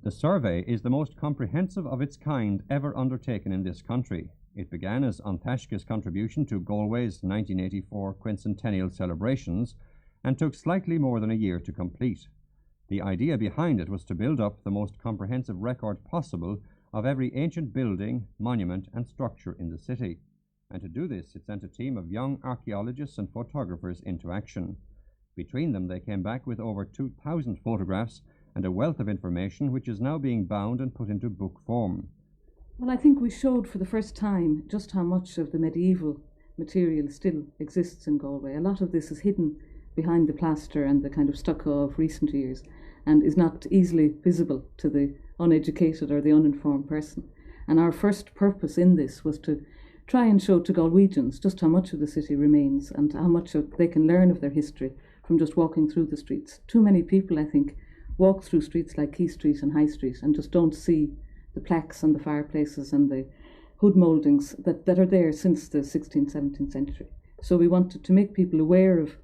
The survey is the most comprehensive of its kind ever undertaken in this country. It began as An Taisce's contribution to Galway's 1984 quincentennial celebrations and took slightly more than a year to complete. The idea behind it was to build up the most comprehensive record possible of every ancient building, monument and structure in the city. And to do this, it sent a team of young archaeologists and photographers into action. Between them, they came back with over 2,000 photographs and a wealth of information which is now being bound and put into book form. Well, I think we showed for the first time just how much of the medieval material still exists in Galway. A lot of this is hidden behind the plaster and the kind of stucco of recent years and is not easily visible to the uneducated or the uninformed person. And our first purpose in this was to try and show to Galwegians just how much of the city remains and how much they can learn of their history from just walking through the streets. Too many people, I think, walk through streets like Quay Street and High Street and just don't see the plaques and the fireplaces and the hood mouldings that are there since the 16th, 17th century. So we wanted to make people aware of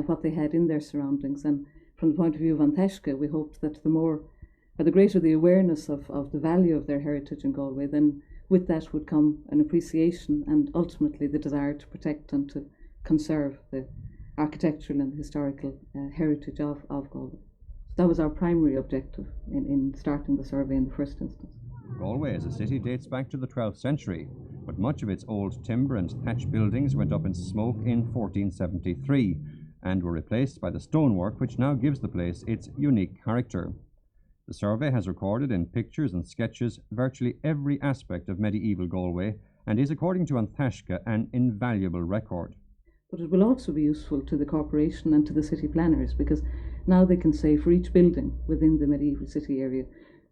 what they had in their surroundings, and from the point of view of An Taisce, we hoped that the greater the awareness of the value of their heritage in Galway, then with that would come an appreciation and ultimately the desire to protect and to conserve the architectural and historical heritage of Galway. That was our primary objective in starting the survey in the first instance. Galway as a city dates back to the 12th century, but much of its old timber and thatch buildings went up in smoke in 1473 and were replaced by the stonework which now gives the place its unique character. The survey has recorded in pictures and sketches virtually every aspect of medieval Galway and is, according to An Taisce, an invaluable record. But it will also be useful to the corporation and to the city planners, because now they can say for each building within the medieval city area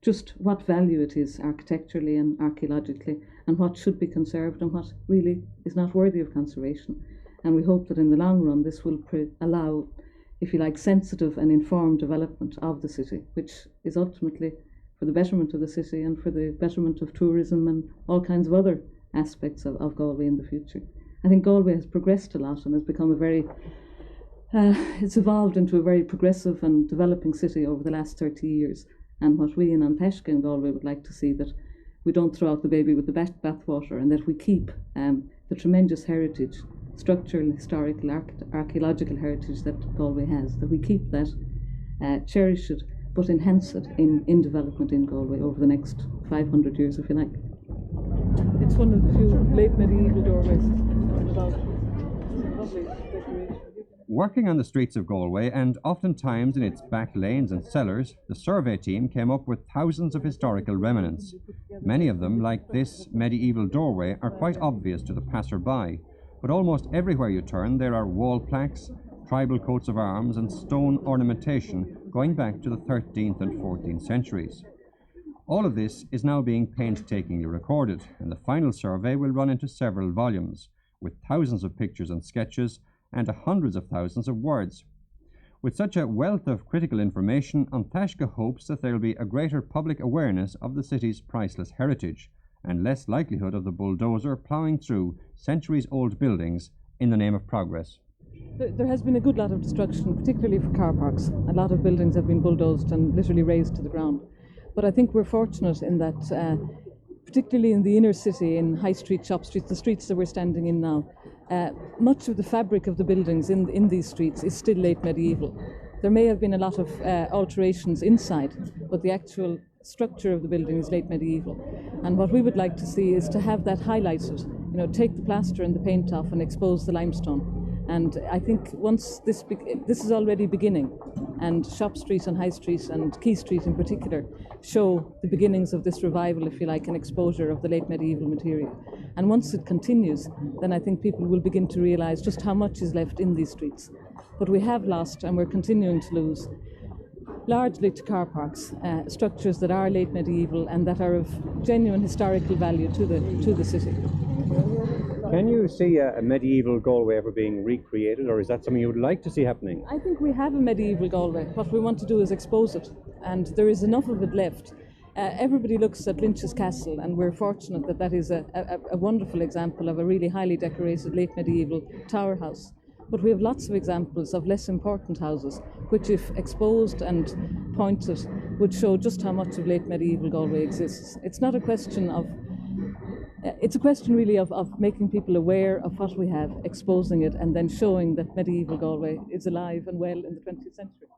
just what value it is architecturally and archaeologically and what should be conserved and what really is not worthy of conservation. And we hope that in the long run this will allow, if you like, sensitive and informed development of the city, which is ultimately for the betterment of the city and for the betterment of tourism and all kinds of other aspects of Galway in the future. I think Galway has progressed a lot and has become it's evolved into a very progressive and developing city over the last 30 years. And what we in An Taisce in Galway would like to see, that we don't throw out the baby with the bathwater, and that we keep the tremendous heritage, structural, historical, archaeological heritage that Galway has, that we keep that, cherish it, but enhance it in development in Galway over the next 500 years, if you like. It's one of the few late medieval doorways. Lovely decoration. Working on the streets of Galway, and oftentimes in its back lanes and cellars, the survey team came up with thousands of historical remnants. Many of them, like this medieval doorway, are quite obvious to the passer-by, but almost everywhere you turn there are wall plaques, tribal coats of arms and stone ornamentation going back to the 13th and 14th centuries. All of this is now being painstakingly recorded, and the final survey will run into several volumes, with thousands of pictures and sketches and hundreds of thousands of words. With such a wealth of critical information, An Taisce hopes that there will be a greater public awareness of the city's priceless heritage and less likelihood of the bulldozer ploughing through centuries-old buildings in the name of progress. There has been a good lot of destruction, particularly for car parks. A lot of buildings have been bulldozed and literally razed to the ground. But I think we're fortunate in that, particularly in the inner city, in High Street, Shop Street, the streets that we're standing in now, much of the fabric of the buildings in these streets is still late medieval. There may have been a lot of alterations inside, but the actual structure of the building is late medieval. And what we would like to see is to have that highlighted, take the plaster and the paint off and expose the limestone. And I think once this is already beginning, and Shop Street and High Street and Quay Street in particular show the beginnings of this revival, if you like, and exposure of the late medieval material. And once it continues, then I think people will begin to realise just how much is left in these streets. But we have lost, and we're continuing to lose, largely to car parks, structures that are late medieval and that are of genuine historical value to the city. Can you see a medieval Galway ever being recreated, or is that something you would like to see happening? I think we have a medieval Galway. What we want to do is expose it, and there is enough of it left. Everybody looks at Lynch's Castle, and we're fortunate that is a wonderful example of a really highly decorated late medieval tower house. But we have lots of examples of less important houses, which, if exposed and pointed, would show just how much of late medieval Galway exists. It's not a question of, it's a question really of making people aware of what we have, exposing it, and then showing that medieval Galway is alive and well in the 20th century.